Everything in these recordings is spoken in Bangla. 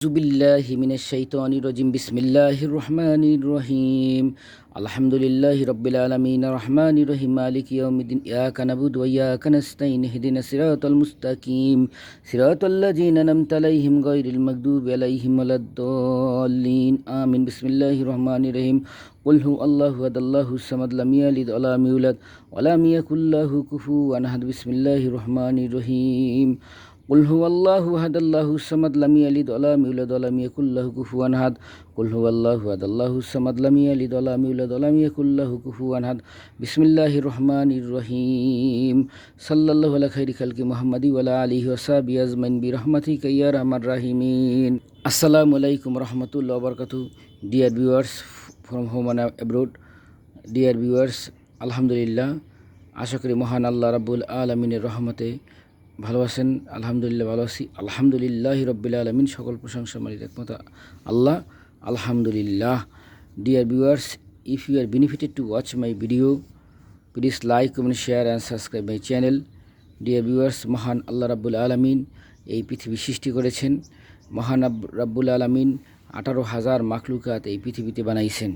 जुबिल्लाहि मिनश्शैतानिर्रजीम बिस्मिल्लाहिर रहमानिर रहीम अल्हम्दुलिल्लाहि रब्बिल आलामीन अर्रहमानिर रहीम मालिकि यौमिद्दीन इय्याका नअबुदु व इय्याका नस्तईन इहदिनास सिराताल मुस्तकीम सिराताल लज़ीना अनअमता अलैहिम गैरिल मगदूबि अलैहिम वलद्दल्लीन आमीन बिस्मिल्लाहिर रहमानिर रहीम कुल हुवल्लाहु अहद अल्लाहुस समद लम यलिद व लम यूलद व लम यकुल लहु कुफुवन अहद बिस्मिल्लाहिर रहमानिर रहीम कुल हुवल्लाहु अहद अल्लाहुस समद लम यलिद व लम यूलद व लम यकुल लहु कुफुवन अहद कुल हुवल्लाहु अहद अल्लाहुस समद लम यलिद व लम यूलद व लम यकुल लहु कुफुवन अहद बिस्मिल्लाहिर रहमानिर रहीम सल्लल्लाहु अला खैरि खल्कि मुहम्मदी व अला आलिहि व सहबिहि अजमाइन बिरहमतिका या अरहमार राहिमीन। अस्सलामु अलैकुम रहमतुल्लाहि व बाराकातुहू। Dear viewers from home and abroad, dear viewers, আলহামদুলিল্লাহ, আশা করি মহান আল্লাহ রাব্বুল আলামিনের রহমতে ভালো আছেন। আলহামদুলিল্লাহ ভালো আছি। আলহামদুলিল্লাহি রব্বিল আলামিন, সকল প্রশংসা মালিক একমাত্র আল্লাহ। আলহামদুলিল্লাহ। Dear viewers, if you are benefited to watch my video, please like, comment, share and subscribe my channel. Dear viewers, মহান আল্লাহ রাব্বুল আলামিন এই পৃথিবী সৃষ্টি করেছেন। মহান রাব্বুল আলামিন 18,000 মাখলুকাত এই পৃথিবীতে বানাইছেন।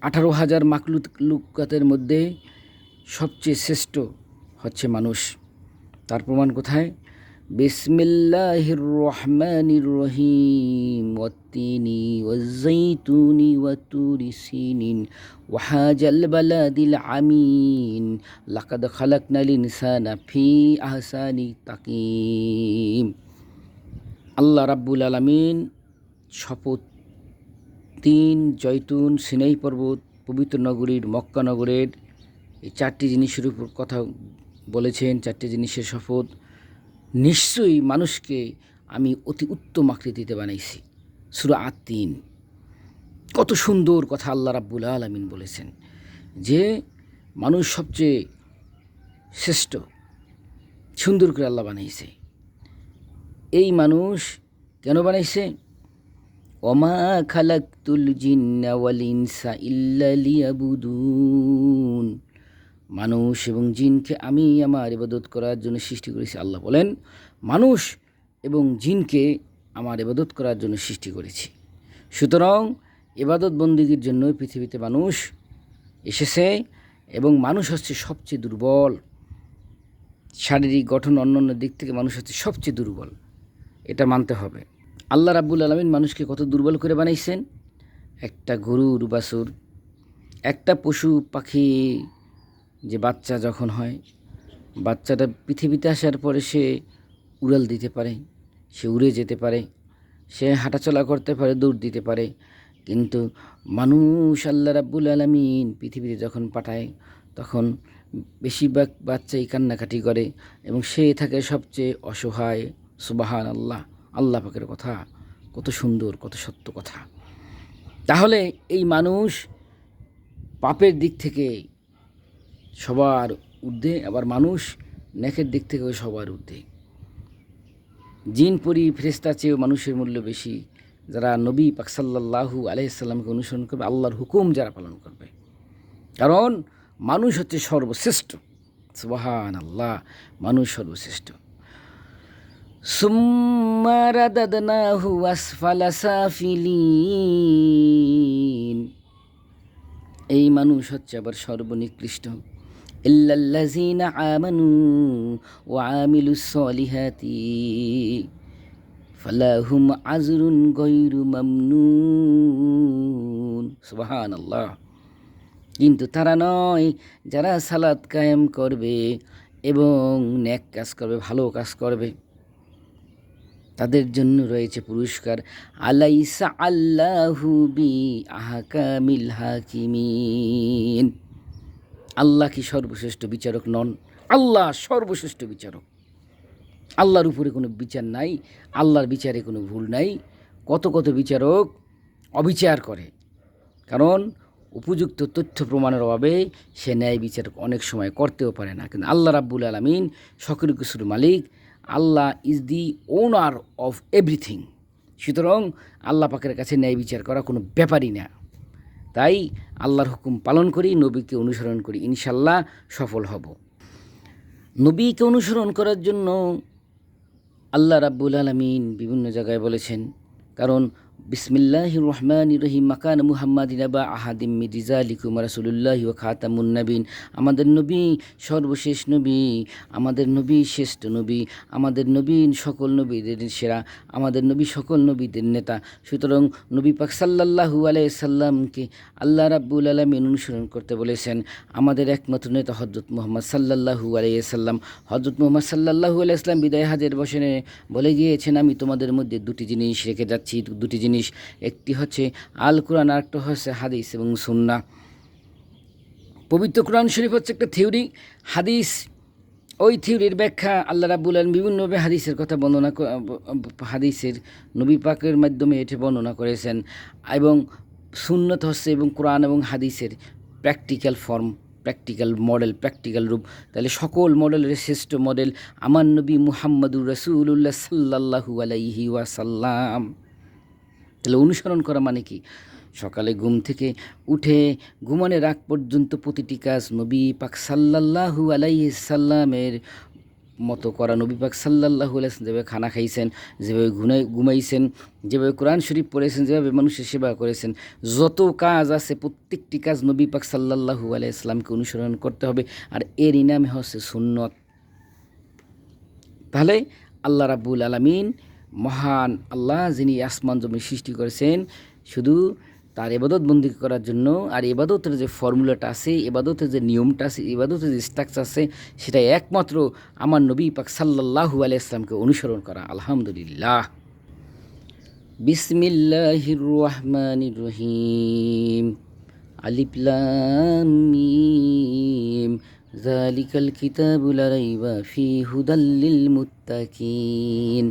18,000 মাখলুকাতের মধ্যে সবচেয়ে শ্রেষ্ঠ হচ্ছে মানুষ। তার প্রমাণ কোথায়? বিসমিল্লাহির রহমানির রহিম ওয়াত্তিনি ওয়াজ্জাইতুনি ওয়াতুরি সিনিন ওয়াহাজাল বালাদিল আমিন লাকাদ খালাকনাল ইনসানা ফি আহসানি তাকিম। আল্লাহ রাব্বুল আলামিন শপথ, তিন, জৈতুন, সিনাই পর্বত, পবিত্র নগরীর মক্কা নগরের এই চারটি জিনিসের উপর কথা বলেছেন। চারটি জিনিসের শপথ, নিশ্চয়ই মানুষকে আমি অতি উত্তম আকৃতিতে বানাইছি। সূরা আত-তিন। কত সুন্দর কথা আল্লাহ রাব্বুল আলামিন বলেছেন যে মানুষ সবচেয়ে শ্রেষ্ঠ, সুন্দর করে আল্লাহ বানাইছে। এই মানুষ কেন বানাইছে? ওমা খালাকতুল জিন্না ওয়াল ইনসা ইল্লা লিয়াবুদুন। মানুষ এবং জিনকে আমি আমার ইবাদত করার জন্য সৃষ্টি করেছি। আল্লাহ বলেন, মানুষ এবং জিনকে আমার ইবাদত করার জন্য সৃষ্টি করেছি। সুতরাং ইবাদত বন্দেগীর জন্য পৃথিবীতে মানুষ এসেছে এবং মানুষ হচ্ছে সবচেয়ে দুর্বল। শারীরিক গঠন অন্যান্য দিক থেকে মানুষ হচ্ছে সবচেয়ে দুর্বল, এটা মানতে হবে। আল্লাহ রাব্বুল আলামিন মানুষকে কত দুর্বল করে বানাইছেন। একটা গরুর বাছুর, একটা পশু পাখি যে বাচ্চা যখন হয়, বাচ্চাটা পৃথিবীতে আসার পরে সে উড়াল দিতে পারে, সে উড়ে যেতে পারে, সে হাঁটাচলা করতে পারে, দৌড় দিতে পারে। কিন্তু মানুষ আল্লাহ রাব্বুল আলামিন পৃথিবীতে যখন পাঠায় তখন বেশিরভাগ বাচ্চাই কান্নাকাটি করে এবং সে থাকে সবচেয়ে অসহায়। সুবহান আল্লাহ। আল্লাহ পাকের কথা কত সুন্দর, কত সত্য কথা। তাহলে এই মানুষ পাপের দিক থেকে সবার ঊর্ধ্বে, আবার মানুষ নেকের দিক থেকেও সবার ঊর্ধ্বে। জিন পরি ফেরেশতার চেয়েও মানুষের মূল্য বেশি যারা নবী পাক সাল্লাল্লাহু আলাইহি সাল্লামকে অনুসরণ করবে, আল্লাহর হুকুম যারা পালন করবে। কারণ মানুষ হচ্ছে সর্বশ্রেষ্ঠ। সুবহান আল্লাহ। মানুষ সর্বশ্রেষ্ঠ। সুম্মা রাদাদনাহু আসফালা সাফিলিন। এই মানুষ হচ্ছে আবার সর্বনিকৃষ্ট। ইল্লাল্লাযীনা আমানু ওয়া আমিলুস সলিহাতি ফালাহুম আজরুন গায়রু মামনুন। সুবহানাল্লাহ। কিন্তু তারা নয় যারা সালাত কায়েম করবে এবং নেক কাজ করবে, ভালো কাজ করবে, তাদের জন্য রয়েছে পুরস্কার। আলাইসা আল্লাহু বি আহকামিল হাকিমিন। আল্লাহ কি সর্বশ্রেষ্ঠ বিচারক নন? আল্লাহ সর্বশ্রেষ্ঠ বিচারক। আল্লাহর উপরে কোনো বিচার নাই, আল্লাহর বিচারে কোনো ভুল নাই। কত কত বিচারক অবিচার করে, কারণ উপযুক্ত তথ্য প্রমাণের অভাবে সে ন্যায় বিচার অনেক সময় করতেও পারে না। কিন্তু আল্লাহ রাব্বুল আলামিন সকল কিছুর মালিক। Allah is the owner of everything. সুতরাং আল্লাহ পাকের কাছে ন্যায় বিচার করা কোনো ব্যাপারই না। তাই আল্লাহর হুকুম পালন করি, নবীকে অনুসরণ করি, ইনশাল্লাহ সফল হব। নবীকে অনুসরণ করার জন্য আল্লাহ রাব্বুল আলামিন বিভিন্ন জায়গায় বলেছেন, কারণ বিসমিল্লাহির রহমানির রহিম মাকান মুহাম্মাদিন আবা আহাদিম মিন রিজালিকুম রাসূলুল্লাহি ওয়া খাতামুন নবীন। আমাদের নবী সর্বশেষ নবী, আমাদের নবী শ্রেষ্ঠ নবী, আমাদের নবী সকল নবীদের সেরা, আমাদের নবী সকল নবীদের নেতা। সুতরাং নবী পাক সাল্লাল্লাহু আলাইহি সাল্লামকে আল্লাহ রাব্বুল আলামিন অনুসরণ করতে বলেছেন। আমাদের একমাত্র নেতা হযরত মুহাম্মদ সাল্লাল্লাহু আলাইহি সাল্লাম। হযরত মুহাম্মদ সাল্লাল্লাহু আলাইহি সাল্লাম বিদায় হাজের বসনে বলে গিয়েছেন, আমি তোমাদের মধ্যে দুটি জিনিস রেখে যাচ্ছি। দুটি জিনিস, একটি হচ্ছে আল কোরআন, আর একটা হচ্ছে হাদিস এবং সুন্নাহ। পবিত্র কোরআন শরীফ হচ্ছে একটা থিওরি, হাদিস ওই থিওরির ব্যাখ্যা। আল্লাহ রাব্বুল আলামিন বিভিন্নভাবে হাদিসের কথা বর্ণনা, হাদিসের নবী পাকের মাধ্যমে এটি বর্ণনা করেছেন। এবং সুন্নত হচ্ছে এবং কোরআন এবং হাদিসের practical form, practical model, practical রূপ। তাহলে সকল মডেলের শ্রেষ্ঠ মডেল আমার নবী মুহাম্মদুর রাসূলুল্লাহ সাল্লাল্লাহু আলাইহি ওয়াসাল্লাম। তাহলে অনুসরণ করা মানে কি? সকালে ঘুম থেকে উঠে ঘুমানোর আগ পর্যন্ত প্রতিটি কাজ নবী পাক সাল্লাল্লাহু আলাইহি সাল্লামের মতো করা। নবী পাক সাল্লাল্লাহু আলাইহি সাল্লাম যেভাবে খানা খাইছেন, যেভাবে ঘুমাইছেন, যেভাবে কোরআন শরীফ পড়েছেন, যেভাবে মানুষের সেবা করেছেন, যত কাজ আছে প্রত্যেকটি কাজ নবী পাক সাল্লাল্লাহু আলাইহি সাল্লামকে অনুসরণ করতে হবে। আর এরই নামে হচ্ছে সুন্নত। তাহলে আল্লাহ রাব্বুল আলামিন মহান আল্লাহ, যিনি আসমান জমি সৃষ্টি করেছেন শুধু তার ইবাদত বন্দি করার জন্য। আর ইবাদতের যে ফর্মুলাটা আছে, ইবাদতের যে নিয়মটা আছে, ইবাদতের যে স্ট্রাকচার আছে, সেটা একমাত্র আমার নবী পাক সাল্লাল্লাহু আলাইহি সাল্লামকে অনুসরণ করা। আলহামদুলিল্লাহ। বিসমিল্লাহির রহমানির রহিম। আলিফ লাম মিম। যালিকাল কিতাবু লা রাইবা ফীহি হুদাল লিল মুত্তাকিন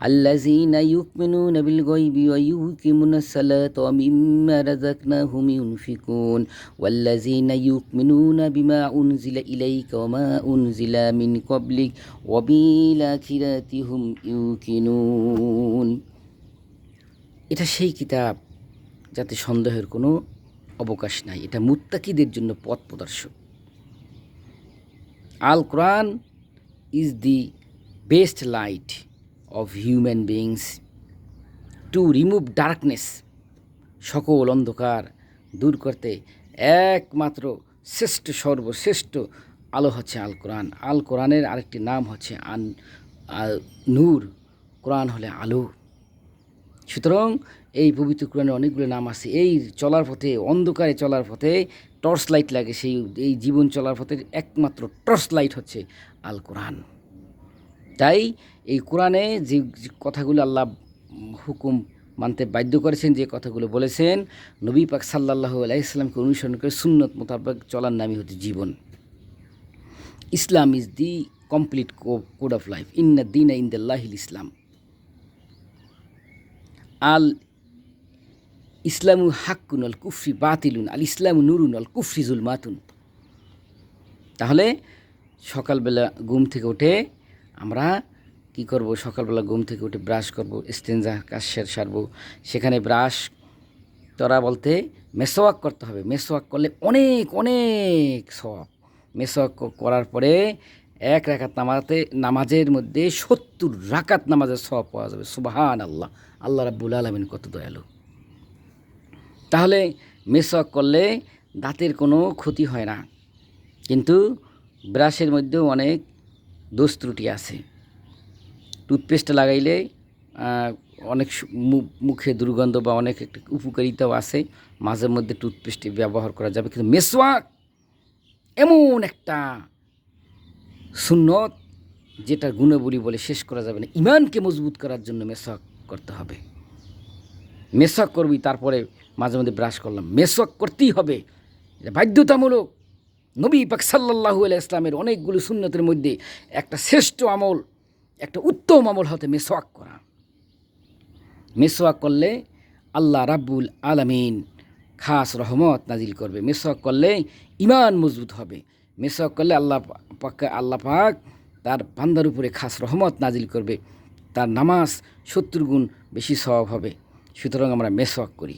আল্লাযীনা ইউমিনুনা বিল গায়বি ওয়া ইউকিমুনাস সালাতা ওয়া মিম্মা রাযাকনাহুম ইউনফিকুন ওয়াল্লাযীনা ইউমিনুনা বিমা উনজিলা ইলাইকা ওয়া মা উনজিলা মিন ক্বাবলিক ওয়া বিল আখিরাতি হুম ইউকিনুন। এটা সেই কিতাব যাতে সন্দেহের কোনো অবকাশ নাই। এটা মুত্তাকিদের জন্য পথ প্রদর্শক। Al Quran is the best light of human beings to remove darkness. সকল অন্ধকার দূর করতে একমাত্র শ্রেষ্ঠ, সর্বশ্রেষ্ঠ আলো হচ্ছে আল কোরআন। আল কোরআনের আরেকটি নাম হচ্ছে নূর। কোরআন হলে আলো। সুতরাং এই পবিত্র কোরআনের অনেকগুলো নাম আছে। এই চলার পথে, অন্ধকারে চলার পথে টর্চ লাইট লাগে। এই জীবন চলার পথে একমাত্র টর্চ লাইট হচ্ছে আল কোরআন। তাই এই কোরআনে যে কথাগুলো আল্লাহ হুকুম মানতে বাধ্য করেছেন, যে কথাগুলো বলেছেন, নবী পাক সাল্লাল্লাহু আলাইহি সাল্লামকে অনুসরণ করে সুন্নত মোতাবেক চলার নামই হচ্ছে জীবন। Islam is the complete code of life. ইন্না দীনা ইনদাল্লাহিল ইসলাম। আল ইসলামু হাক্কুন আল কুফরি বাতিলুন, আল ইসলামু নুরুন আল কুফরি জুলমাতুন। তাহলে সকালবেলা ঘুম থেকে উঠে আমরা কি করব? সকালবেলা ঘুম থেকে উঠে ব্রাশ করব, ইস্তেঞ্জা কাজ সারবো। সেখানে ব্রাশ করা বলতে মেসওয়াক করতে হবে। মেসওয়াক করলে অনেক অনেক সওয়াব। মেসওয়াক করার পরে এক রাকাত নামাজের মধ্যে 70 রাকাত নামাজের সওয়াব পাওয়া যাবে। সুবহান আল্লাহ। আল্লাহ রাব্বুল আলামিন কত দয়ালু। তাহলে মেসওয়াক করলে দাঁতের কোনো ক্ষতি হয় না, কিন্তু ব্রাশের মধ্যেও অনেক দোষ ত্রুটি আছে। টুথপেস্ট লাগাইলে অনেক মুখে দুর্গন্ধ বা অনেক একটা উপকারিতাও আছে। মাঝে মধ্যে টুথপেস্ট ব্যবহার করা যাবে, কিন্তু মেসওয়াক এমন একটা সুন্নত যেটার গুণাবলী বলে শেষ করা যাবে না। ইমানকে মজবুত করার জন্য মেসওয়াক করতে হবে। মেসওয়াক করবি, তারপরে মাঝে মধ্যে ব্রাশ করলাম, মেসওয়াক করতেই হবে, এটা বাধ্যতামূলক। নবী পাক সাল্লাল্লাহু আলাইহি ইসলামের অনেকগুলো সুন্নতের মধ্যে একটা শ্রেষ্ঠ আমল, একটা উত্তম আমল হতে মেসওয়াক করা। মেসওয়াক করলে আল্লাহ রাব্বুল আলামিন খাস রহমত নাজিল করবে। মেসওয়াক করলে ইমান মজবুত হবে। মেসওয়াক করলে আল্লাহ পাক তার বান্দার উপরে খাস রহমত নাজিল করবে। তার নামাজ 70 গুণ বেশি সওয়াব হবে। সুতরাং আমরা মেসওয়াক করি।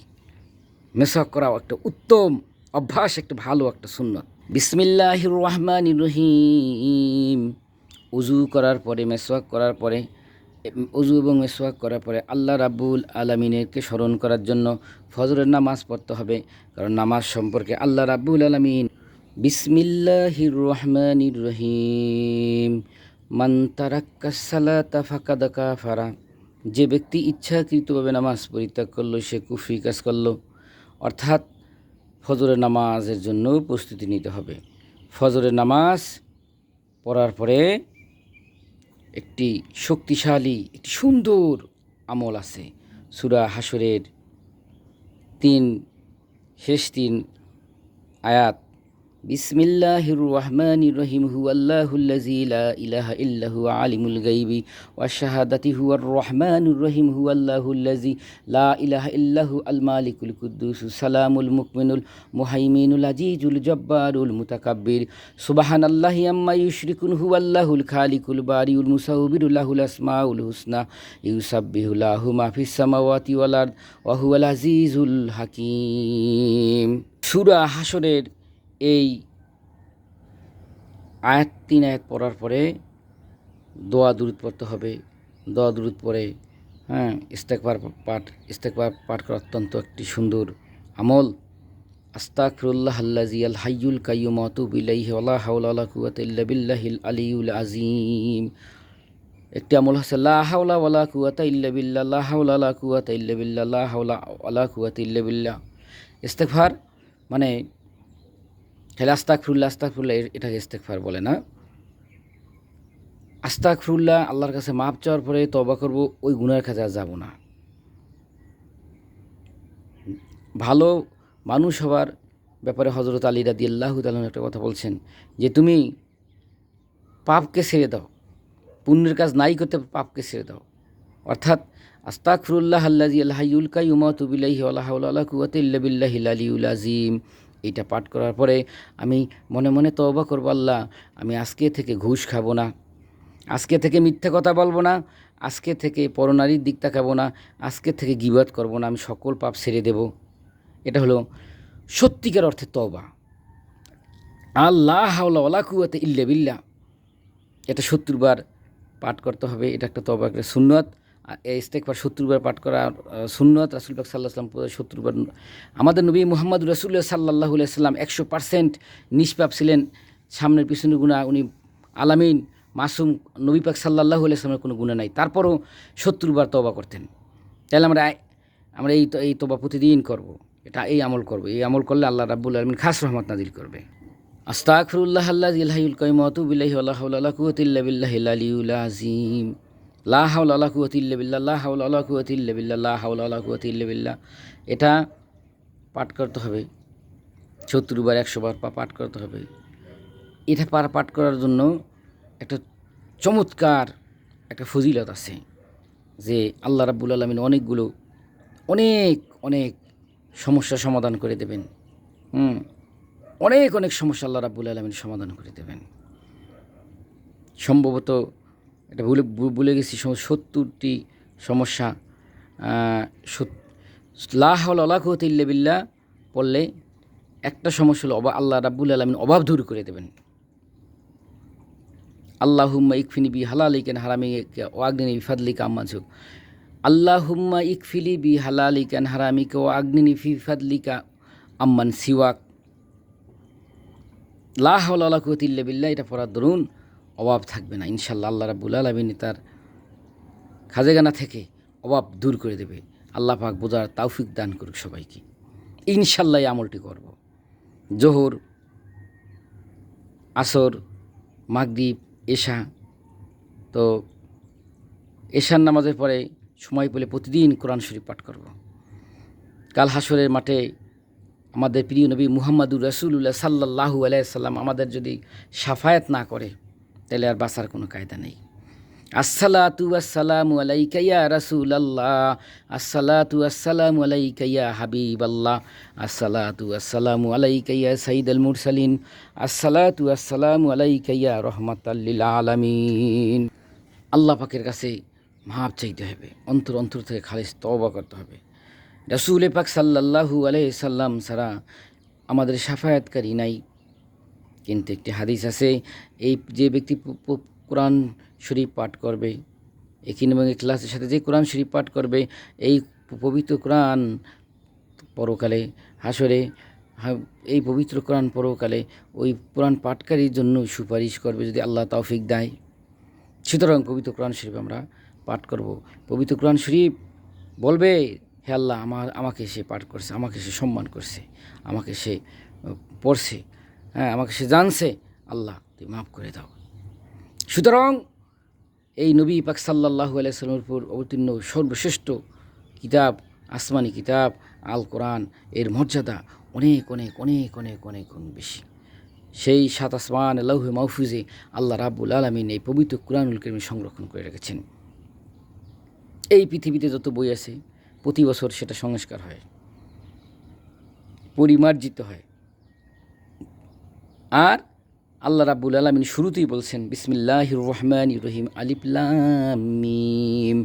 মেসওয়াক করা একটা উত্তম অভ্যাস, একটা ভালো একটা সুন্নত। বিসমিল্লাহির রহমানির রহিম। উজু করার পরে, মেসওয়াক করার পরে অজু এবং মেসওয়াক করার পরে আল্লাহ রাব্বুল আলামিনকে স্মরণ করার জন্য ফজরের নামাজ পড়তে হবে। কারণ নামাজ সম্পর্কে আল্লাহ রাব্বুল আলামিন বিসমিল্লাহির রহমানির রহিম মান তারাক্কাস সালাতা ফাকাদ কাফারা, যে ব্যক্তি ইচ্ছাকৃতভাবে নামাজ পরিত্যাগ করলো সে কুফরি কাজ করলো। অর্থাৎ ফজরের নামাজের জন্য প্রস্তুতি নিতে হবে। ফজরের নামাজ পড়ার পরে একটি শক্তিশালী একটি সুন্দর আমল আছে। সূরা হাশরের শেষ 3 আয়াত, বিসমিল্লাহির রহমানির রহিম হুয়াল্লাহুল্লাযী লা ইলাহা ইল্লা হুয়া আলিমুল গায়বি ওয়াশ শাহাদাতি হুয়ার রহমানুর রহিম হুয়াল্লাহুল্লাযী লা ইলাহা ইল্লা হু আল মালিকুল কুদ্দুসুস সালামুল মুকমিনুল মুহাইমিনুল আজিজুল জব্বারুল মুতাকাব্বির সুবহানাল্লাহি আম্মা ইউশরিকুন হুয়াল্লাহুল খালিকুল বারিউল মুসাউবিরু লাহুল আসমাউল হুসনা ইউসাব্বিহু লাহু মা ফিস সামাওয়াতি ওয়াল আরদ ওয়া হুয়াল আজিজুল হাকীম। সূরা হাশরের এই আয়াত 3 আয়াত পড়ার পরে দোয়া দুরূদ পড়তে হবে। দোয়া দুরূদ পড়ে ইস্তেগফার পাঠ করা অত্যন্ত একটি সুন্দর আমল। আস্তাগফিরুল্লাহাল্লাযী আল হাইয়ুল কাইয়্যুম ওয়া আতুবু ইলাইহি ওয়া লা হাওলা ওয়া লা কুওয়াতা ইল্লা বিল্লাহিল আলিয়্যিল আযীম। একটি আমল হচ্ছে লা হাওলা ওয়া লা কুওয়াতা ইল্লা বিল্লাহ, লা হাওলা ওয়া লা কুওয়াতা ইল্লা বিল্লাহ, লা হাওলা ওয়া লা কুওয়াতা ইল্লা বিল্লাহ। ইস্তেগফার মানে তাহলে আস্তাগফিরুল্লাহ এটাকে ইস্তেগফার বলে না। আস্তাগফিরুল্লাহ আল্লাহর কাছে মাপ চাওয়ার পরে তওবা করব, ওই গুনাহের কাছে আর যাব না। ভালো মানুষ হওয়ার ব্যাপারে হযরত আলী রাদিয়াল্লাহু তাআলা একটা কথা বলছেন যে তুমি পাপকে ছেড়ে দাও, পুণ্যের কাজ নাই করতে পাপকে ছেড়ে দাও। অর্থাৎ আস্তাগফিরুল্লাহাল্লাযী আল হাইয়ুল কাইয়্যুম ওয়া আতুবু ইলাইহি ওয়া লা হাওলা ওয়া লা কুওয়াতা ইল্লা বিল্লাহিল আলিয়্যিল আযীম। এইটা পাঠ করার পরে আমি মনে মনে তওবা করব, আল্লাহ আমি আজকে থেকে ঘুষ খাবো না, আজকে থেকে মিথ্যা কথা বলবো না, আজকে থেকে পরনারীর দিক তাকাবো না, আজকে থেকে গীবত করব না, আমি সকল পাপ ছেড়ে দেব। এটা হলো সত্যিকার অর্থে তওবা। আল্লাহ হাওলা ওয়া লা কুওয়াতা ইল্লা বিল্লাহ এটা 70 বার পাঠ করতে হবে। এটা একটা তওবা, একটা সুন্নত। এই ইস্তেগফার 70 বার পাঠ করা সুন্নত। রাসূল পাক সাল্লাল্লাহু আলাইহি ওয়াসাল্লাম 70 বার। আমাদের নবী মুহাম্মদ রাসূলুল্লাহ সাল্লাল্লাহু আলাইহি ওয়াসাল্লাম 100% নিষ্পাপ ছিলেন, সামনের পিছনের গুনাহ উনি আলামিন মাসুম, নবী পাক সাল্লাল্লাহু আলাইহি ওয়াসাল্লামের কোনো গুনাহ নাই, তারপরও 70 বার তওবা করতেন। তাহলে আমরা এই তওবা প্রতিদিন করব, এই আমল করব। এই আমল করলে আল্লাহ রাব্বুল আলামিন খাস রহমত নাজিল করবে। আস্তাগফিরুল্লাহাল্লাযী আল হাইয়ুল কাইয়্যুম ওয়া আতুবু ইলাইহি ওয়া লা হাওলা ওয়া লা কুওয়াতা ইল্লা বিল্লাহিল আলিয়্যিল আযীম। লা হাওলা ওয়া লা কুওয়াতা ইল্লা বিল্লাহ, লা হাওলা ওয়া লা কুওয়াতা ইল্লা বিল্লাহ, লা হাওলা ওয়া লা কুওয়াতা ইল্লা বিল্লাহ। এটা পাঠ করতে হবে 70 বার, 100 বার পাঠ করতে হবে। এটা পাঠ করার জন্য একটা চমৎকার একটা ফজিলত আছে যে আল্লাহ রাব্বুল আলামিন অনেক সমস্যার সমাধান করে দেবেন। অনেক সমস্যা আল্লাহ রাব্বুল আলামিন সমাধান করে দেবেন। সম্ভবত এটা ভুলে গেছি 70টি সমস্যা। লা হাওলা ওয়া লা কুওয়াতা ইল্লা বিল্লাহ পড়লে একটা সমস্যা হলো আল্লাহ রাব্বুল আলামিন অভাব দূর করে দেবেন। আল্লাহুম্মা ইকফিনি বি হালালিকা আন হারামিকা ওয়া আগনিনি বিফাদলিকা আম্মান সিওয়াক। আল্লাহুম্মা ইকফিলি বি হালালিকা আন হারামিকা ওয়া আগনিনি বিফাদলিকা আম্মান সিওয়াক। লা হাওলা ওয়া লা কুওয়াতা ইল্লা বিল্লাহ এটা পড়ার দরুন অভাব থাকবে না ইনশাআল্লাহ। আল্লাহ রাব্বুল আলামিন তার খাজাখানা থেকে অভাব দূর করে দেবে। আল্লাহ পাক বোঝার তৌফিক দান করুক সবাইকে। ইনশাআল্লাহ এই আমলটি করব। জোহর, আসর, মাগরিব, এশা, তো এশার নামাজের পরে সময় পেলে প্রতিদিন কোরআন শরীফ পাঠ করব। কাল হাশরের মাঠে আমাদের প্রিয় নবী মুহাম্মাদুর রাসূলুল্লাহ সাল্লাল্লাহু আলাইহি সাল্লাম আমাদের যদি শাফায়াত না করে তাহলে আর বাঁচার কোনো কায়দা নেই। আসসালাতু ওয়াসসালামু আলাইকা ইয়া রাসূলাল্লাহ, আসসালাতু ওয়াসসালামু আলাইকা ইয়া হাবিবাল্লাহ, আসসালাতু ওয়াসসালামু আলাইকা ইয়া সাইয়্যিদাল মুরসালিন, আসসালাতু ওয়াসসালামু আলাইকা ইয়া রাহমাতাল লিল আলামিন। আল্লাহ পাকের কাছে মাপ চাইতে হবে, অন্তর থেকে খালিস তওবা করতে হবে। রাসূল পাক সাল্লাল্লাহু আলাইহি সাল্লাম ছাড়া আমাদের শাফায়াতকারী নাই। কিন্তু একটি হাদিস আছে, এই যে ব্যক্তি কোরআন শরীফ পাঠ করবে, একিন এবং ইখলাসের সাথে যে কোরআন শরীফ পাঠ করবে, এই পবিত্র কোরআন পরকালে হাসরে এই পবিত্র কোরআন পরকালে ওই কোরআন পাঠকারীর জন্য সুপারিশ করবে যদি আল্লাহ তৌফিক দেয়। সুতরাং পবিত্র কোরআন শরীফ আমরা পাঠ করব। পবিত্র কোরআন শরীফ বলবে, হে আল্লাহ, আমাকে সে পাঠ করছে, আমাকে সে সম্মান করছে, আমাকে সে পড়ছে, হ্যাঁ, আমাকে সে জানছে, আল্লাহ তুমি মাফ করে দাও। সুতরাং এই নবী পাক সাল্লাল্লাহু আলাইহি ওয়াসাল্লামের উপর অবতীর্ণ সর্বশ্রেষ্ঠ কিতাব, আসমানি কিতাব আল কোরআন, এর মর্যাদা অনেক অনেক অনেক অনেক অনেক বেশি। সেই সাত আসমান লাউহে মাহফুজে আল্লাহ রাব্বুল আলামিন এই পবিত্র কুরআনুল কারীম সংরক্ষণ করে রেখেছেন। এই পৃথিবীতে যত বই আছে প্রতি বছর সেটা সংস্কার হয়, পরিমার্জিত হয়। আর আল্লাহ রাব্বুল আলামিন শুরুতেই বলছেন বিসমিল্লাহির রহমানির রহিম, আলিফ লাম মিম,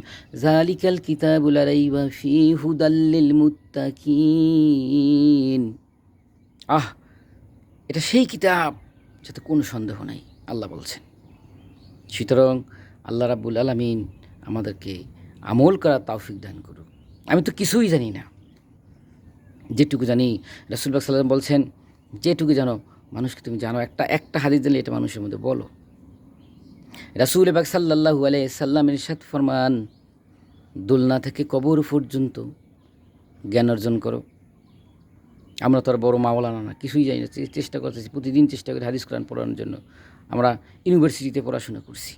যালিকাল কিতাবু লা রাইবা ফীহি হুদাল লিল মুত্তাকিন। এটা সেই কিতাব যাতে কোনো সন্দেহ নাই, আল্লাহ বলছেন। সুতরাং আল্লাহ রাব্বুল আলামিন আমাদেরকে আমল করার তৌফিক দান করুক। আমি তো কিছুই জানি না, যেটুকু জানি রাসূল পাক সাল্লাল্লাহু আলাইহি ওয়াসাল্লাম বলছেন, যেটুকু জানো মানুষকে তুমি জানো, একটা হাদিস দিলে এটা মানুষের মধ্যে বলো। রাসূল পাক সাল্লাল্লাহু আলাইহি ওয়াসাল্লাম ইরশাদ ফরমান, দোলনা থেকে কবর পর্যন্ত জ্ঞান অর্জন করো। আমরা তো আর বড় মাওলানা না, কিছুই জানি না, চেষ্টা করতেছি, প্রতিদিন চেষ্টা করি হাদিস কোরআন পড়ানোর জন্য। আমরা ইউনিভার্সিটিতে পড়াশোনা করছি,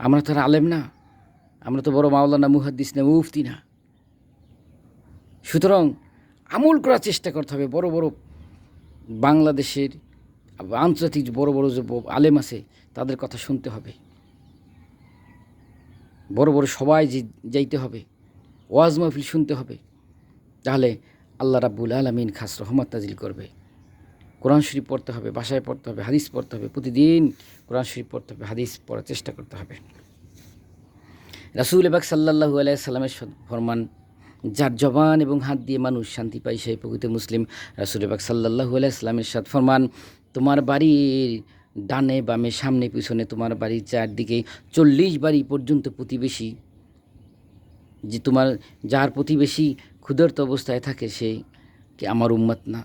আমরা তো আর আলেম না, আমরা তো বড় মাওলানা, মুহাদ্দিস না, মুফতি না। সুতরাং আমল করার চেষ্টা করতে হবে। বড় বড় বাংলাদেশের আন্তর্জাতিক বড় বড় যে আলেম আছে তাদের কথা শুনতে হবে, বড় বড় সবাই যাইতে হবে, ওয়াজ মাহফিল শুনতে হবে। তাহলে আল্লাহ রাব্বুল আলামিন খাস রহমত নাজিল করবে। কোরআন শরীফ পড়তে হবে, বাসায় পড়তে হবে, হাদিস পড়তে হবে, প্রতিদিন কোরআন শরীফ পড়তে হবে, হাদিস পড়ার চেষ্টা করতে হবে। রাসূল পাক সাল্লাল্লাহু আলাইহি সাল্লামের ফরমান, যার জবান এবং হাত দিয়ে মানুষ শান্তি পায় সেই প্রকৃত মুসলিম। রাসূল পাক সাল্লাল্লাহু আলাইহি সাল্লামের সাথ ফরমান, তোমার বাড়ির ডানে বামে সামনে পিছনে, তোমার বাড়ির চারদিকে 40 বাড়ি পর্যন্ত প্রতিবেশী, যে তোমার যার প্রতিবেশী ক্ষুধার্ত অবস্থায় থাকে সে কি আমার উম্মত না?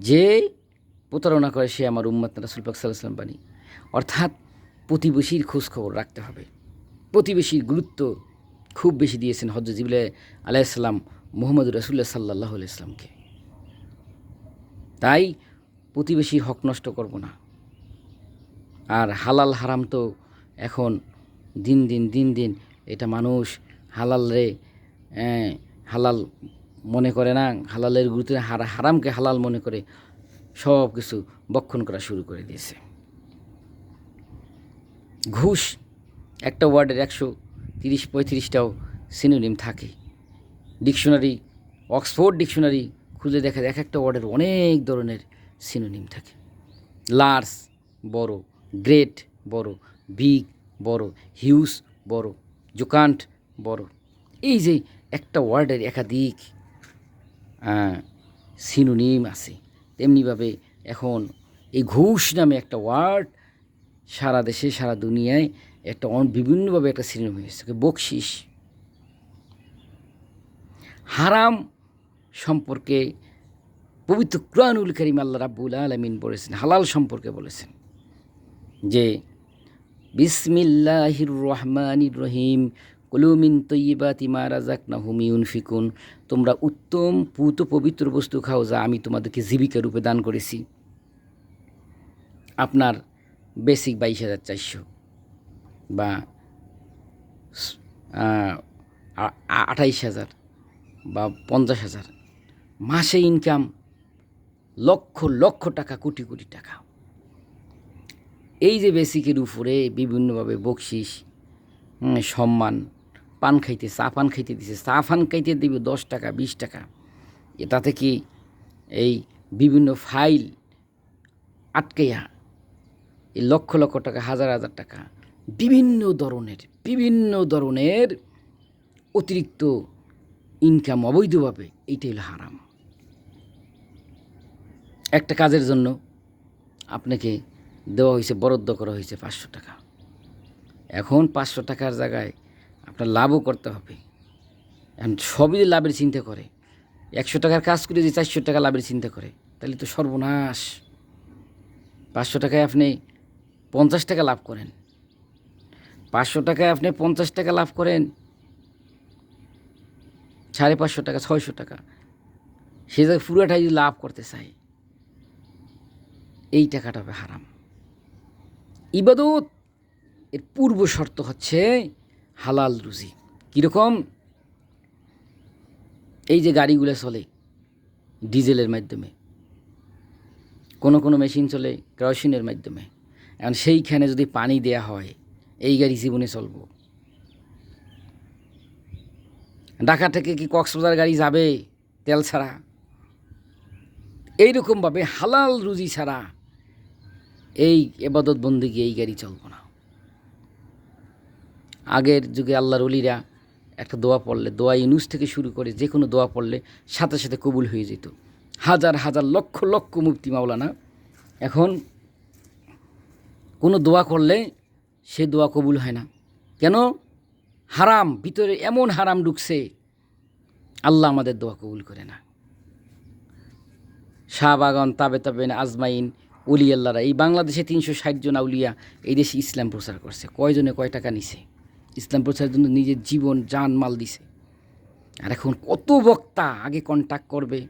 যে প্রতারণা করে সে আমার উম্মত না, রাসূল পাক সাল্লাল্লাহু আলাইহি ওয়াসাল্লাম বাণী। অর্থাৎ প্রতিবেশীর খোঁজখবর রাখতে হবে। প্রতিবেশীর গুরুত্ব খুব বেশি দিয়েছেন হযরত জিবরিল আলাইহিস সালাম মুহাম্মদুর রাসূলুল্লাহ সাল্লাল্লাহু আলাইহি ওয়াসাল্লামকে। তাই প্রতিবেশীর হক নষ্ট করব না। আর হালাল হারাম তো এখন দিন দিন এটা মানুষ হালাল মনে করে না, হালালের গুরুত্ব হারামকে হালাল মনে করে সব কিছু বক্ষণ করা শুরু করে দিয়েছে। ঘুষ একটা ওয়ার্ডের 130-35টাও সিনোনিম থাকে। ডিকশনারি, অক্সফোর্ড ডিকশনারি খুলে দেখা যায় এক একটা ওয়ার্ডের অনেক ধরনের সিনোনিম থাকে। লার্জ বড়, গ্রেট বড়, বিগ বড়, হিউজ বড়, জোকান্ট বড়। এই যে একটা ওয়ার্ডের একাধিক সিনোনিম আছে, তেমনিভাবে এখন এই ঘুষ নামে একটা ওয়ার্ড সারা দেশে সারা দুনিয়ায় একটা বিভিন্নভাবে একটা সিনোনিম হয়েছে। বকশিস। হারাম সম্পর্কে পবিত্র কুরআনুল কারীম আল্লাহ রাব্বুল আলামিন বলেছেন, হালাল সম্পর্কে বলেছেন যে বিসমিল্লাহির রহমানির রহিম, কুলু মিন তাইয়্যিবাতি মা রাযাকনাহুম ইউনফিকুন, তোমরা উত্তম পূত পবিত্র বস্তু খাও যা আমি তোমাদেরকে জীবিকা রূপে দান করেছি। আপনার বেসিক 22,400 বা 28,000 বা 50,000, মাসে ইনকাম লক্ষ লক্ষ টাকা, কোটি কোটি টাকা। এই যে বেসিকের উপরে বিভিন্নভাবে বকশিস, সম্মান, পান খাইতে চা পান খাইতে দিছে, চা পান খাইতে দিবে 10 টাকা 20 টাকা। তাতে কি এই বিভিন্ন ফাইল আটকাইয়া এই লক্ষ লক্ষ টাকা, হাজার হাজার টাকা, বিভিন্ন ধরনের অতিরিক্ত ইনকাম অবৈধভাবে, এইটাই হলো হারাম। একটা কাজের জন্য আপনাকে দেওয়া হয়েছে, বরাদ্দ করা হয়েছে 500 টাকা। এখন 500 টাকার জায়গায় আপনার লাভও করতে হবে। এখন সবই যদি লাভের চিন্তা করে, 100 টাকার কাজ করে যদি 400 টাকা লাভের চিন্তা করে, তাহলে তো সর্বনাশ। 500 টাকায় আপনি 50 টাকা লাভ করেন, 500 টাকায় আপনি 50 টাকা লাভ করেন, 550 টাকা 600 টাকা, সে জায়গায় পুরোটাই যদি লাভ করতে চায়, এই টাকাটা হবে হারাম। ইবাদত এর পূর্ব শর্ত হচ্ছে হালাল রুজি। কীরকম? এই যে গাড়িগুলো চলে ডিজেলের মাধ্যমে, কোনো মেশিন চলে কেরোসিনের মাধ্যমে, এখন সেইখানে যদি পানি দেয়া হয়, এই গাড়ি জীবনে চলব? ঢাকা থেকে কি কক্সবাজার গাড়ি যাবে তেল ছাড়া? এইরকমভাবে হালাল রুজি ছাড়া এই ইবাদত বন্দেগী এই গাড়ি চলব না। আগের যুগে আল্লাহর ওলিরা একটা দোয়া পড়লে, দোয়া ইউনুস থেকে শুরু করে যে কোনো দোয়া পড়লে সাথে সাথে কবুল হয়ে যেত। হাজার হাজার লক্ষ লক্ষ মুফতি মাওলানা এখন কোনো দোয়া করলে সে দোয়া কবুল হয় না। কেন? হারাম, ভিতরে এমন হারাম ঢুকছে, আল্লাহ আমাদের দোয়া কবুল করে না। শাহবাগন, তাবেন, আজমাইন, অলি আল্লাহরা, এই বাংলাদেশে 360 জন আউলিয়া এই দেশে ইসলাম প্রচার করছে। কয়জনে কয় টাকা নিছে? ইসলাম প্রচারের জন্য নিজের জীবন জান মাল দিছে। আর এখন কত বক্তা আগে কন্ট্যাক্ট করবে,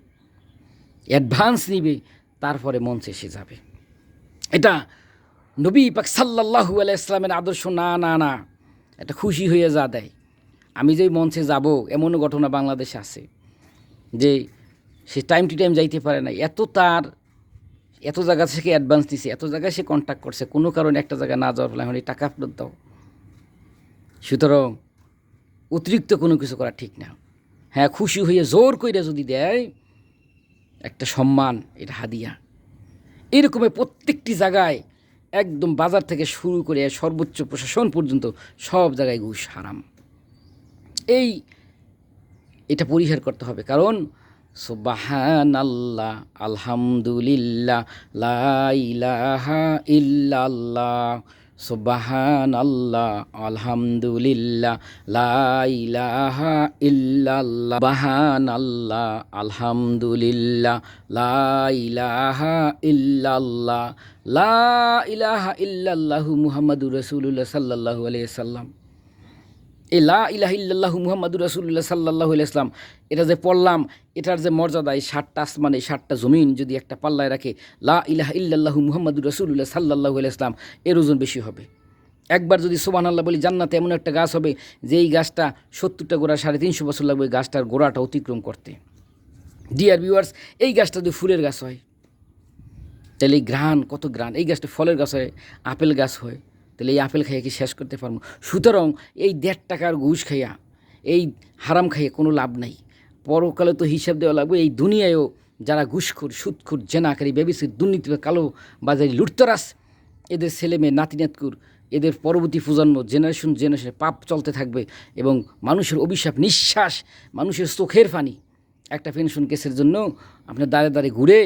অ্যাডভান্স নিবে, তারপরে মঞ্চে এসে যাবে। এটা নবী পাক সাল্লাল্লাহু আলাইহি ইসলামের আদর্শ না না না। এটা খুশি হয়ে যা দেয়। আমি যে মঞ্চে যাব, এমনও ঘটনা বাংলাদেশে আছে যে সে টাইম টু টাইম যাইতে পারে না, এত জায়গা থেকে অ্যাডভান্স দিছে, এত জায়গায় সে কন্ট্যাক্ট করছে, কোনো কারণে একটা জায়গায় না যাওয়ার ফলে এখন এই টাকা ফেরত দাও। সুতরাং অতিরিক্ত কোনো কিছু করা ঠিক না। হ্যাঁ, খুশি হয়ে জোর করে যদি দেয় একটা সম্মান, এটা হাদিয়া। এরকমই প্রত্যেকটি জায়গায় একদম বাজার থেকে শুরু করে সর্বোচ্চ প্রশাসন পর্যন্ত সব জায়গায় ঘুষ হারাম। এটা পরিহার করতে হবে। কারণ সুবহানাল্লাহ, আলহামদুলিল্লাহ, লা ইলাহা ইল্লাল্লাহ, সুবহানাল্লাহ, আলহামদুলিল্লাহ, লা ইলাহা ইল্লাল্লাহ, সুবহানাল্লাহ, আলহামদুলিল্লাহ, লা ইলাহা ইল্লাল্লাহ, লা ইলাহা ইল্লাল্লাহু মুহাম্মাদুর রাসূলুল্লাহ সাল্লাল্লাহু আলাইহি ওয়াসাল্লাম। এই লা ইলাহা ইল্লাল্লাহু মুহাম্মাদুর রাসূলুল্লাহ সাল্লাল্লাহু আলাইহি ওয়াসাল্লাম, এটা যে পড়লাম, এটার যে মর্যাদা, এই 7টা আসমান, এই 7টা জমিন যদি একটা পাল্লায় রাখে, লা ইলাহা ইল্লাল্লাহু মুহাম্মাদুর রাসূলুল্লাহ সাল্লাল্লাহু আলাইহি ওয়াসাল্লাম, এর ওজন বেশি হবে। একবার যদি সুবহানাল্লাহ বলি, জান্নাতে এমন একটা গাছ হবে যে এই গাছটা 70টা গোড়া, 350 বছর লাগবে এই গাছটার গোড়াটা অতিক্রম করতে। ডিয়ার ভিউয়ার্স, এই গাছটা যদি ফুলের গাছ হয়, তাহলে এই ঘ্রাণ, কত ঘ্রাণ। এই গাছটা ফলের গাছ হয়, আপেল গাছ হয়, তাহলে এই আপেল খাইয়া কি শেষ করতে পারবো? সুতরাং এই 1.5 টাকার ঘুষ খাইয়া, এই হারাম খাইয়া কোনো লাভ নাই। পরকালে তো হিসাব দেওয়া লাগবে। এই দুনিয়ায়ও যারা ঘুষখোর, সুদখোর, জেনাকারী, ব্যভিচারী, দুর্নীতি, কালো বাজারি, লুটতরাস, এদের ছেলে মেয়ে, নাতিনাতকুর, এদের পরবর্তী প্রজন্ম, জেনারেশনে পাপ চলতে থাকবে এবং মানুষের অভিশাপ, নিঃশ্বাস, মানুষের চোখের পানি। একটা পেনশন কেসের জন্য আপনি দাঁড়ে দাঁড়ে ঘুরে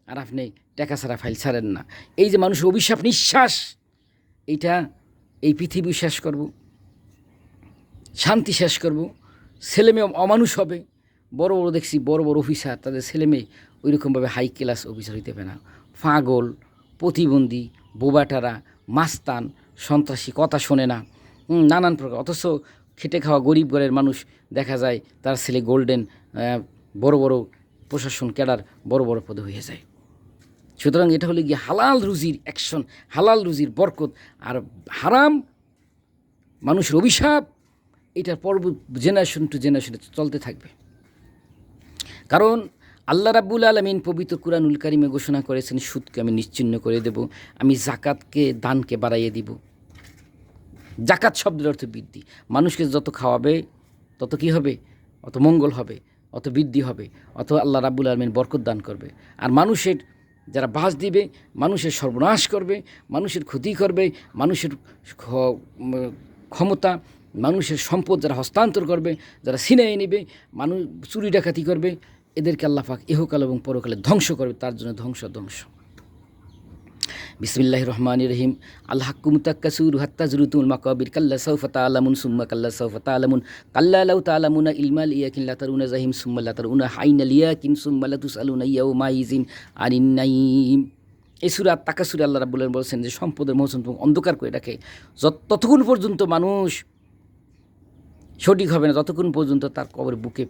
আর আপনি টাকা ছাড়া ফাইল ছাড়েন না। এই যে মানুষের অভিশাপ, নিঃশ্বাস, এই পৃথিবী শেষ করব, শান্তি শেষ করব, ছেলেমেয়ে অমানুষ হবে। বড় দেখছি বড় অফিসার, তাদের ছেলেমেয়ে ওইরকমভাবে হাই ক্লাস অফিসার হইতে পারে না। পাগল, প্রতিবন্ধী, বোবাটারা, মাস্তান, সন্ত্রাসী, কথা শোনে না, নানান প্রকার। অথচ খেটে খাওয়া গরিব ঘরের মানুষ দেখা যায় তার ছেলে গোল্ডেন বড় প্রশাসন ক্যাডার, বড় পদে হয়ে যায়। সুতরাং এটা হলো গিয়ে হালাল রুজির অ্যাকশন, হালাল রুজির বরকত। আর হারাম মানুষের অভিশাপ, এটার জেনারেশন টু জেনারেশনে চলতে থাকবে। কারণ আল্লাহ রাব্বুল আলামিন পবিত্র কুরআনুল কারিমে ঘোষণা করেছেন, সুদকে আমি নিশ্চিহ্ন করে দেব, আমি জাকাতকে, দানকে বাড়াইয়ে দিব। জাকাত শব্দের অর্থ বৃদ্ধি। মানুষকে যত খাওয়াবে তত কী হবে? অত মঙ্গল হবে, অত বৃদ্ধি হবে, অত আল্লাহ রাব্বুল আলামিন বরকত দান করবে। আর মানুষের যারা বাস দিবে, মানুষের সর্বনাশ করবে, মানুষের ক্ষতি করবে, মানুষের ক্ষমতা, মানুষের সম্পদ যারা হস্তান্তর করবে, যারা ছিনিয়ে নেবে, মানুষ চুরি ডাকাতি করবে, এদেরকে আল্লাহ পাক ইহকাল এবং পরকালে ধ্বংস করবে। তার জন্য ধ্বংস। বিসমিল্লাহির রহমানির রহিম। আল হাক্কু মুতাক্কাসুর হাত্তা জুরুতুল মাকাবির কাল্লা সাউফা তা'লামুন সুম্মা কাল্লা সাউফা তা'লামুন কাল্লা লাউ তা'লামুনা ইলমাল ইয়াকিন লা তারুনা জাহিম সুম্মা লা তারুনা হাইনাল ইয়াকিন সুম্মা লা তুসআলুনা ইয়াউমা ইযিন আনিন নাঈম। এই সূরা তাকাসুরে আল্লাহ রাব্বুল আলামিন বলেছেন যে সম্পদের মহসিন অন্ধকার করে রাখে। ততক্ষণ পর্যন্ত মানুষ সঠিক হবে না, যতক্ষণ পর্যন্ত তার কবরের বুকে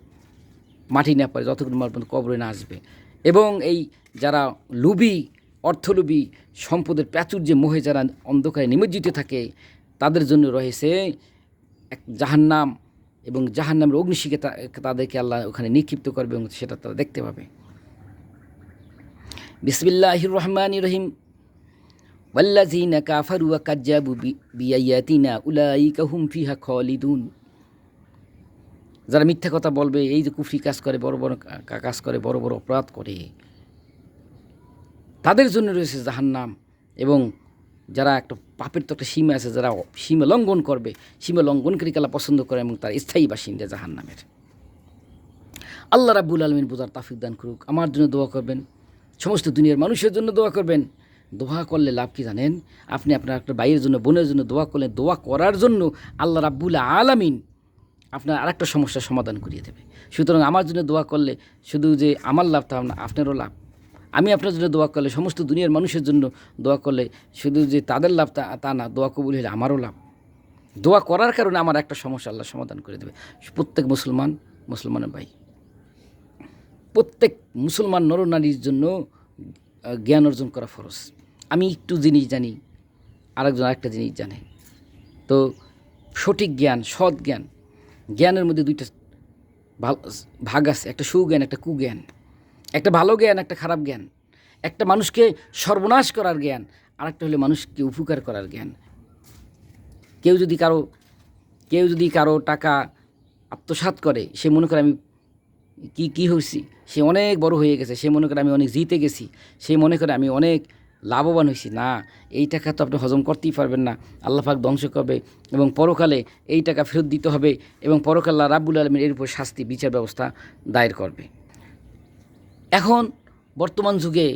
মাটি না পড়ে, যতক্ষণ পর্যন্ত কবরে না আসবে। এবং এই যারা লুবি, অর্থলোভী, সম্পদের প্রাচুর্যে মোহে যারা অন্ধকারে নিমজ্জিত থাকে, তাদের জন্য রয়েছে এক জাহান্নাম, এবং জাহান্নামের অগ্নিশিখে তাদেরকে আল্লাহ ওখানে নিক্ষিপ্ত করবে এবং সেটা তারা দেখতে পাবে। বিসমিল্লাহির রহমানির রহিম। ওয়াল্লাযীনা কাফারু ওয়া কাযযাবু বিআয়াতিনা উলাইকা হুম ফিহা খালিদুন। যারা মিথ্যা কথা বলবে, এই যে কুফরি কাজ করে, বড় বড় কাজ করে, বড় বড় অপরাধ করে, তাদের জন্য রয়েছে জাহান্নাম। এবং যারা একটা পাপের তো একটা সীমা আছে, যারা সীমা লঙ্ঘন করবে, সীমা লঙ্ঘনকারীকে আল্লাহ পছন্দ করে এবং তার স্থায়ী বাসিন্দা জাহান্নামের। আল্লাহ রাব্বুল আলামিন বুঝার তাফিক দান করুক। আমার জন্য দোয়া করবেন, সমস্ত দুনিয়ার মানুষের জন্য দোয়া করবেন। দোয়া করলে লাভ কি জানেন? আপনি আপনার একটা ভাইয়ের জন্য, বোনের জন্য দোয়া করলেন, দোয়া করার জন্য আল্লাহ রাব্বুল আলামিন আপনার আরেকটা সমস্যার সমাধান করিয়ে দেবে। সুতরাং আমার জন্য দোয়া করলে শুধু যে আমার লাভ তা না, আপনারও লাভ। আমি আপনার জন্য দোয়া করলে, সমস্ত দুনিয়ার মানুষের জন্য দোয়া করলে শুধু যে তাদের লাভ তা না, দোয়া কবুল হলে আমারও লাভ। দোয়া করার কারণে আমার একটা সমস্যা আল্লাহ সমাধান করে দেবে। প্রত্যেক মুসলমানের ভাই, প্রত্যেক মুসলমান নরনারীর জন্য জ্ঞান অর্জন করা ফরজ। আমি একটু জিনিস জানি, আরেকজন আরেকটা জিনিস জানে। তো সঠিক জ্ঞান, সৎ জ্ঞান, জ্ঞানের মধ্যে দুইটা ভাগ আছে, একটা সুজ্ঞান, একটা কুজ্ঞান। একটা ভালো জ্ঞান, একটা খারাপ জ্ঞান। একটা মানুষকে সর্বনাশ করার জ্ঞান, আরেকটা হলে মানুষকে উপকার করার জ্ঞান। কেউ যদি কারো টাকা আত্মসাৎ করে, সে মনে করে আমি কি হয়েছি, সে অনেক বড় হয়ে গেছে, সে মনে করে আমি অনেক জিতে গেছি, সে মনে করে আমি অনেক লাভবান হয়েছি। না, এই টাকা তো আপনি হজম করতেই পারবেন না, আল্লাহ পাক ধ্বংস করবে এবং পরকালে এই টাকা ফেরত দিতে হবে এবং পরকালে আল্লাহ রাব্বুল আলামিন এর উপর শাস্তি, বিচার ব্যবস্থা দায়ের করবে। এখন বর্তমান যুগে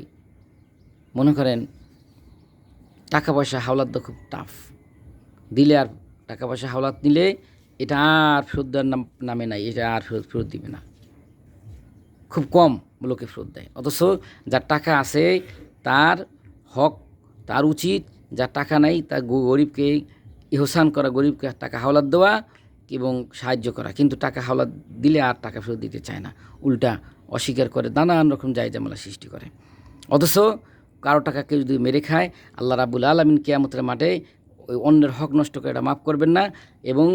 মনে করেন টাকা পয়সা হাওলাত তো খুব টাফ। দিলে আর টাকা পয়সা হাওলাত নিলে এটা আর ফেরত দেওয়ার নামে নাই, এটা আর ফেরত দিবে না। খুব কম লোকে ফেরত দেয়। অথচ যার টাকা আছে তার হক, তার উচিত, যার টাকা নাই তার গরিবকে ইহসান করা, গরিবকে টাকা হাওলাত দেওয়া এবং সাহায্য করা। কিন্তু টাকা হাওলাত দিলে আর টাকা ফেরত দিতে চায় না, উল্টা অস্বীকার করে, নানান রকম জায়জামেলা সৃষ্টি করে। অথচ কারো টাকা কেউ যদি মেরে খায়, আল্লাহ রাব্বুল আলামিন কিয়ামতের মাঠে ওই অন্যের হক নষ্ট করে এটা মাফ করবেন না এবং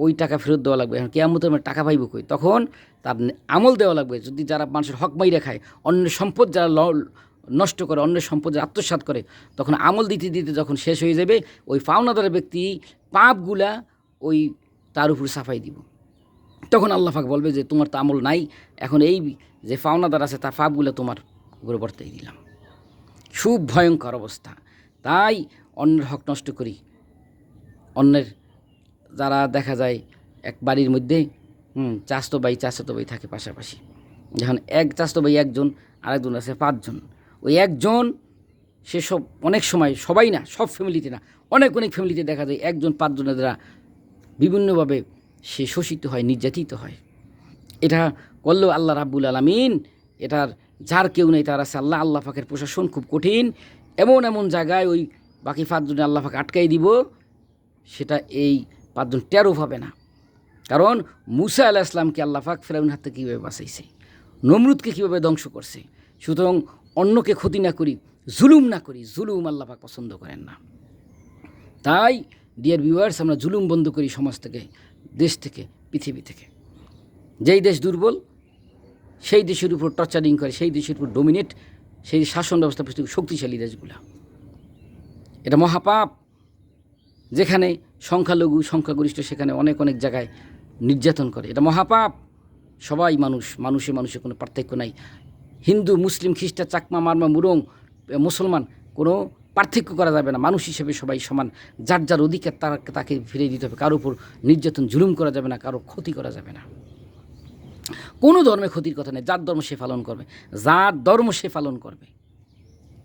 ওই টাকা ফেরত দেওয়া লাগবে। এখন কিয়ামতের মাঠে টাকা পাইব কই? তখন তার আমল দেওয়া লাগবে। যদি যারা মানুষের হক মাইরা খায়, অন্যের সম্পদ যারা নষ্ট করে, অন্যের সম্পদ আত্মসাৎ করে, তখন আমল দিতে দিতে যখন শেষ হয়ে যাবে, ওই পাওনাদার ব্যক্তি পাপগুলা ওই তার উপর সাফাই দিব। তখন আল্লাহ পাক বলবে যে তোমার তো আমল নাই, এখন এই যে পাওনাদার আছে তার পাপগুলো তোমার উপরে বর্তাই দিলাম। খুব ভয়ঙ্কর অবস্থা। তাই অন্যের হক নষ্ট করি, অন্যের যারা দেখা যায় এক বাড়ির মধ্যে চাচাতো ভাই থাকে পাশাপাশি। যখন এক চাচাতো ভাই একজন, আরেকজন আছে 5 জন, ওই একজন সে সব অনেক সময়, সবাই না, সব ফ্যামিলিতে না, অনেক ফ্যামিলিতে দেখা যায় একজন 5 জনের দ্বারা বিভিন্নভাবে সে শোষিত হয়, নির্যাতিত হয়। এটা করলেও আল্লাহ রাব্বুল আলামিন এটার যার কেউ নেই তার আছে আল্লাহ পাকের প্রশাসন খুব কঠিন। এমন জায়গায় ওই বাকি 5 জনে আল্লাহ পাক আটকাই দিব, সেটা এই 5 জন টেরও পাবে না। কারণ মুসা আলাইহিস সালামকে আল্লাহ পাক ফিরআউনের হাত থেকে কীভাবে বাঁচাইছে, নমরুদকে কীভাবে ধ্বংস করছে। সুতরাং অন্যকে ক্ষতি না করি, জুলুম না করি, জুলুম আল্লাহ পাক পছন্দ করেন না। তাই ডিয়ার ভিউয়ার্স, আমরা জুলুম বন্ধ করি সমাজ থেকে, দেশ থেকে, পৃথিবী থেকে। যেই দেশ দুর্বল সেই দেশের উপর টর্চারিং করে, সেই দেশের উপর ডোমিনেট, সেই শাসন ব্যবস্থা শক্তিশালী দেশগুলা। এটা মহাপাপ। যেখানে সংখ্যালঘু সংখ্যাগরিষ্ঠ সেখানে অনেক জায়গায় নির্যাতন করে, এটা মহাপাপ। সবাই মানুষে কোনো পার্থক্য নাই। হিন্দু, মুসলিম, খ্রিস্টান, চাকমা, মারমা, মুরং, মুসলমান, কোনো পার্থক্য করা যাবে না। মানুষ হিসেবে সবাই সমান। যার অধিকার তাকে ফিরিয়ে দিতে হবে। কারোর উপর নির্যাতন জুলুম করা যাবে না, কারো ক্ষতি করা যাবে না। কোনো ধর্মে ক্ষতির কথা নেই। যার ধর্ম সে পালন করবে, যার ধর্ম সে পালন করবে।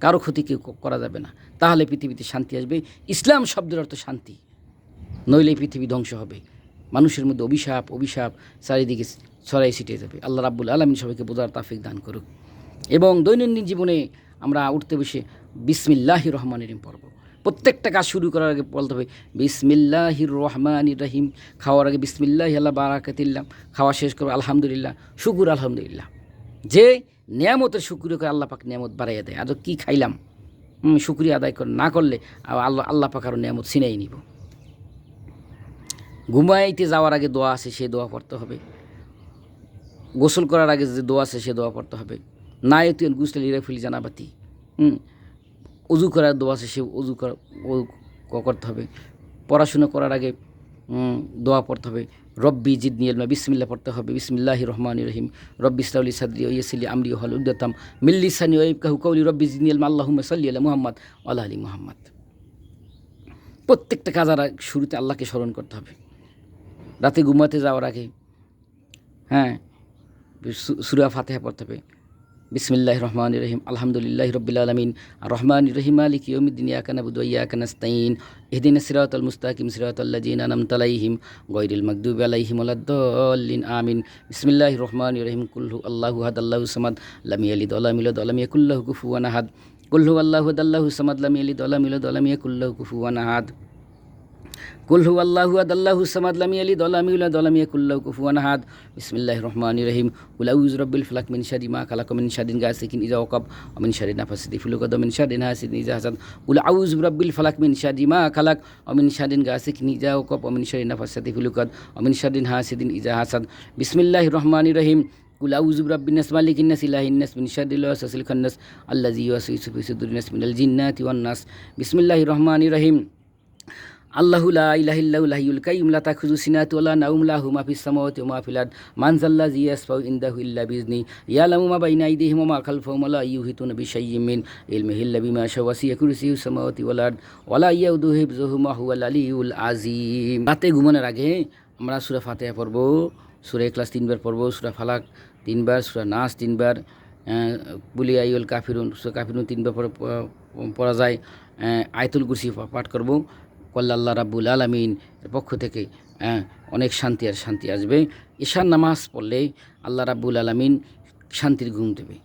কারো ক্ষতি কেউ করা যাবে না, তাহলে পৃথিবীতে শান্তি আসবে। ইসলাম শব্দের অর্থ শান্তি, নইলে পৃথিবী ধ্বংস হবে, মানুষের মধ্যে অভিশাপ অভিশাপ চারিদিকে ছড়াই ছিটিয়ে যাবে। আল্লাহ রাব্বুল আলামিন সবাইকে বোঝার তাফিক দান করুক। এবং দৈনন্দিন জীবনে আমরা উঠতে বসে বিসমিল্লাহির রহমানির রহিম পড়ব। প্রত্যেকটা কাজ শুরু করার আগে বলতে হবে বিসমিল্লাহির রহমানির রহিম। খাওয়ার আগে বিসমিল্লাহি আল্লাহ বারাকাতিল্লাহ, খাওয়া শেষ করবো আলহামদুলিল্লাহ, শুকুর আলহামদুলিল্লাহ। যে নিয়ামতের শুকুর করে আল্লাহ পাক নিয়ামত বাড়াইয়া দেয়। আর কী খাইলাম, শুকরিয়া আদায় না করলে আল্লাহ পাক আরও নিয়ামত ছিনাই নিব। ঘুমাইতে যাওয়ার আগে দোয়া আছে, সেই দোয়া পড়তে হবে। গোসল করার আগে যে দোয়া আছে সে দোয়া পড়তে হবে। নায়তুন গুসল ইরাফিল জানাবাতি, উজু করার দোয়া আছে, সে উজু করতে হবে। পড়াশোনা করার আগে দোয়া পড়তে হবে। রব্বি জিদনি ইলমা, বিসমিল্লাহ পড়তে হবে। বিসমিল্লাহির রহমানির রহিম। রব্বি ইসলাউলি সাদরি ও ইয়াসিলি আমরি ওয়াহলুল উকদাতাম মিন লিসানি ইয়াফকাহু কাওলি। রব্বি জিদনি ইলমা, আল্লাহুম্মা সাল্লি আলা মুহাম্মদ ওয়া আলা আলি মুহাম্মদ। প্রত্যেকটা কাজের শুরুতে আল্লাহকে স্মরণ করতে হবে। রাতে ঘুমাতে যাওয়ার আগে সূরা ফাতিহা পড়তে হবে। বিসমিল্লাহির রহমানির রহিম, আলহামদুলিল্লাহি রাব্বিল আলামিন, আর রহমানির রহিম, মালিকি ইয়াউমিদ্দিন, ইয়াকা না'বুদু ওয়া ইয়াকা নাস্তাঈন, ইহদিনাস সিরাতাল মুস্তাকিম, সিরাতাল লাযিনা আন'আমতা আলাইহিম, গায়রিল মাগদুবি আলাইহিম ওয়ালাদ-দাল্লিন, আমিন। বিসমিল্লাহির রহমানির রহিম, কুল হুয়াল্লাহু আহাদ, আল্লাহুস সামাদ, লাম ইয়ালিদ ওয়া লাম ইউলাদ ওয়া লাম ইয়াকুল লাহু কুফুওয়ান আহাদ। কুল হুয়াল্লাহু আহাদ, আল্লাহুস সামাদ, লাম ইয়ালিদ ওয়া লাম ইউলাদ ওয়া লাম ইয়াকুল লাহু কুফুওয়ান আহাদ। কুল হুয়াল্লাহু আহাদ, আল্লাহুস সামাদ, লাম ইয়ালিদ ওয়া লাম ইউলাদ ওয়া লাম ইয়াকুল লাহু কুফুওয়ান আহাদ। বিসমিল্লাহির রহমানির রহিম, কুল আউযু বিরাব্বিল ফালাক, মিন শাররি মা খালাক, মিন শাররি গাসিকিন ইযা ওয়াকাব, ওয়া মিন শাররি নাফাসাতি ফিল উকাদ, ওয়া মিন শাররি হাসিদিন ইযা হাসাদ। কুল আউযু বিরাব্বিল ফালাক, মিন শাররি মা খালাক, ওয়া মিন শাররি গাসিকিন ইযা ওয়াকাব, ওয়া মিন শাররি নাফাসাতি ফিল উকাদ, ওয়া মিন শাররি হাসিদিন ইযা হাসাদ। বিসমিল্লাহির রহমানির রহিম, কুল আউযু বিরাব্বিন নাস, মালিকিন নাস, ইলাহিন নাস, মিন শাররিল ওয়াসওয়াসিল খান্নাস, আল্লাযী ইউওয়াসওয়িসু ফি সুদুরিন নাস মিনাল জিন্নাতি ওয়ান নাস। বিসমিল্লাহির রহমানির রহিম, আল্লাহু লা ইলাহা ইল্লাহুল হাইয়ুল কাইয়্যুম, লা তাখুযুহু সিনাতুন ওয়া লা নাওম, লাহু মা ফিস সামাওয়াতি ওয়া মা ফিল আরদ, মান যাল্লাযী ইয়াশফাউ ইনদাহু ইল্লা বিইযনিহি, ইয়ালামু মা বাইনা আইদিহিম ওয়া মা খালফাহুম, ওয়া লা ইউহিতুনা বিশাইয়্যিম মিন ইলমিহি ইল্লা বিমা শাআ, ওয়াসি'a কুরসিয়্যুহু সামাওয়াতি ওয়াল আরদ, ওয়া লা ইয়াউদুহু হিফযুহুমা, হুয়াল আলিয়্যুল আযীম। রাতে ঘুমানোর আগে আমরা সূরা ফাতিহা পড়ব, সূরা ইখলাস 3 বার পড়ব, সূরা ফালাক 3 বার, সূরা নাস 3 বার, কুল ইয়া আইয়ুহাল কাফিরুন, সূরা কাফিরুন 3 বার পড়া যায়। আয়াতুল কুরসি পাঠ করব। কল্লা আল্লাহ রাব্বুল আলামিন এর পক্ষ থেকে অনেক শান্তি আর শান্তি আসবে। ঈশার নামাজ পড়লে আল্লাহ রাব্বুল আলামিন শান্তির ঘুম দেবে।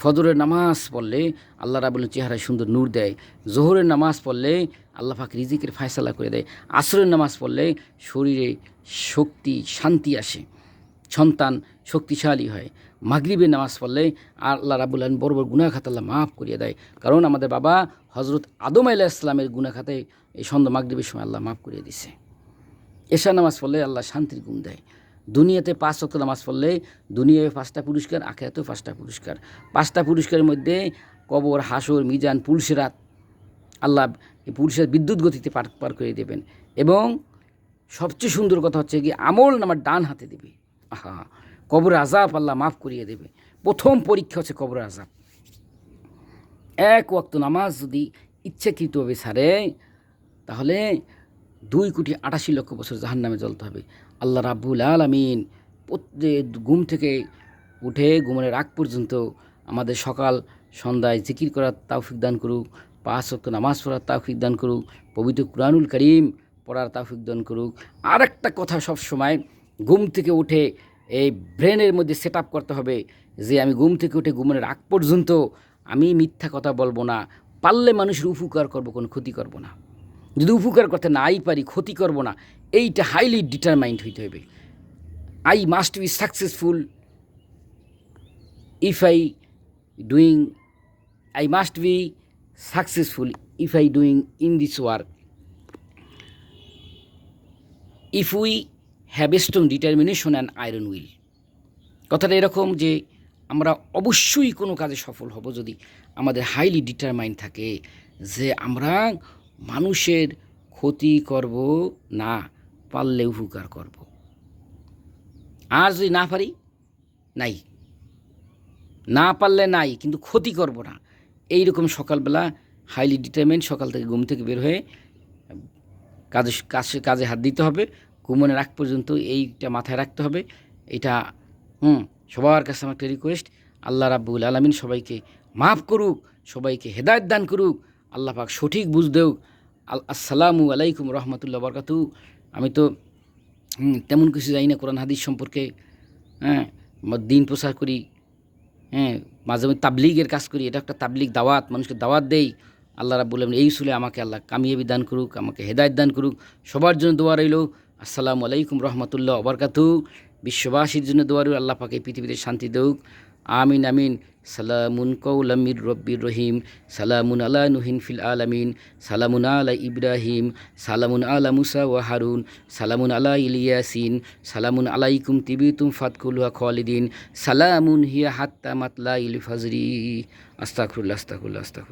ফজরের নামাজ পড়লে আল্লাহ রাব্বুল চেহারায় সুন্দর নূর দেয়। জোহরের নামাজ পড়লে আল্লাহ পাক রিজিকের ফয়সালা করে দেয়। আসরের নামাজ পড়লে শরীরে শক্তি শান্তি আসে, সন্তান শক্তিশালী হয়। মাগরিবের নামাজ পড়লে আল্লাহ রাব্বুল আলামিন বড় বড় গুনাহ খাতা আল্লাহ মাফ করিয়ে দেয়। কারণ আমাদের বাবা হজরত আদম আলাইহিস সালামের গুনাহ খাতায় এই সন্ধ্যা মাগরিবের সময় আল্লাহ মাফ করিয়ে দিছে। এশা নামাজ পড়লে আল্লাহ শান্তির ঘুম দেয়। দুনিয়াতে 5 ওয়াক্ত নামাজ পড়লে দুনিয়ায় 5টা পুরস্কার, আখিরাতেও 5টা পুরস্কার। 5টা পুরস্কারের মধ্যে কবর, হাসর, মিজান, পুলসিরাত, আল্লাহ এই পুরুষের বিদ্যুৎ গতিতে পার করে দেবেন। এবং সবচেয়ে সুন্দর কথা হচ্ছে কি, আমল নামার ডান হাতে দেবে। আহা, কবরের আযাব আল্লাহ মাফ করিয়ে দেবে। প্রথম পরীক্ষা হচ্ছে কবরের আযাব। 1 ওয়াক্ত নামাজ যদি ইচ্ছাকৃতভাবে ছাড়ে তাহলে 2,88,00,000 বছর জাহান্নামে জ্বলতে হবে। আল্লাহ রাব্বুল আলামিন ঘুম থেকে উঠে ঘুমানোর আগ পর্যন্ত আমাদের সকাল সন্ধ্যায় জিকির করার তৌফিক দান করুক, 5 ওয়াক্ত নামাজ পড়ার তৌফিক দান করুক, পবিত্র কুরআনুল কারীম পড়ার তৌফিক দান করুক। আর একটা কথা, সব সময় ঘুম থেকে উঠে এই ব্রেনের মধ্যে সেট আপ করতে হবে যে আমি ঘুম থেকে উঠে ঘুমানোর আগ পর্যন্ত আমি মিথ্যা কথা বলবো না, পারলে মানুষের উপকার করব, কোনো ক্ষতি করব না। যদি উপকার করতে নাই পারি, ক্ষতি করব না, এইটা হাইলি ডিটারমাইন্ড হইতে হবে। I must be successful if I must be successful if I doing in this work, if we have a strong determination and iron will. কথাটা এরকম যে আমরা অবশ্যই কোনো কাজে সফল হব যদি আমাদের হাইলি ডিটারমাইন্ড থাকে যে আমরা মানুষের ক্ষতি করব না, পারলে উপকার করব। আর যদি না পারি, নাই, না পারলে নাই, কিন্তু ক্ষতি করব না। এইরকম সকালবেলা হাইলি ডিটারমাইন্ড, সকাল থেকে ঘুম থেকে বের হয়ে কাজে হাত দিতে হবে। ঘুমানোর আগ পর্যন্ত এইটা মাথায় রাখতে হবে। এটা সবার কাছে আমার একটা রিকোয়েস্ট, আল্লাহ রাব্বুল আলামিন সবাইকে মাফ করুক, সবাইকে হেদায়েত দান করুক, আল্লাহ পাক সঠিক বুঝ দেও। আসসালামু আলাইকুম রহমতুল্লাহ বরকাতু। আমি তো তেমন কিছু জানি না কোরআন হাদিস সম্পর্কে, হ্যাঁ, দিন প্রচার করি, হ্যাঁ, মাঝে মাঝে তাবলিগের কাজ করি, এটা একটা তাবলিগ দাওয়াত, মানুষকে দাওয়াত দেই। আল্লাহ রাব্বুল আলামিন এই উসুলে আমাকে আল্লাহ কামিয়াবি দান করুক, আমাকে হেদায়েত দান করুক। সবার জন্য দোয়া রইল। আসসালামু আলাইকুম রহমতুল্লাহ বারাকাতু। বিশ্ববাসীর জন্য দোয়া রইল, আল্লাহ পাকে পৃথিবীতে শান্তি দেউক। আমিন আমিন। সালামুন কওলাম মির রব্বির রহিম। সালামুন আলা নুহিন ফিল আলামিন। সালামুন আলা ইব্রাহিম। সালামুন আলা মুসা ওয়া হারুন। সালামুন আলা ইলিয়াসিন। সালামুন আলাইকুম তিবিতুম ফাদকুলুহা খালিদিন। সালামুন হিয়া হাত্তা মাতলা ইল ফাজরি। আস্তাগফিরুল্লাহ, আস্তাগফিরুল্লাহ, আস্তাগফিরুল্লাহ।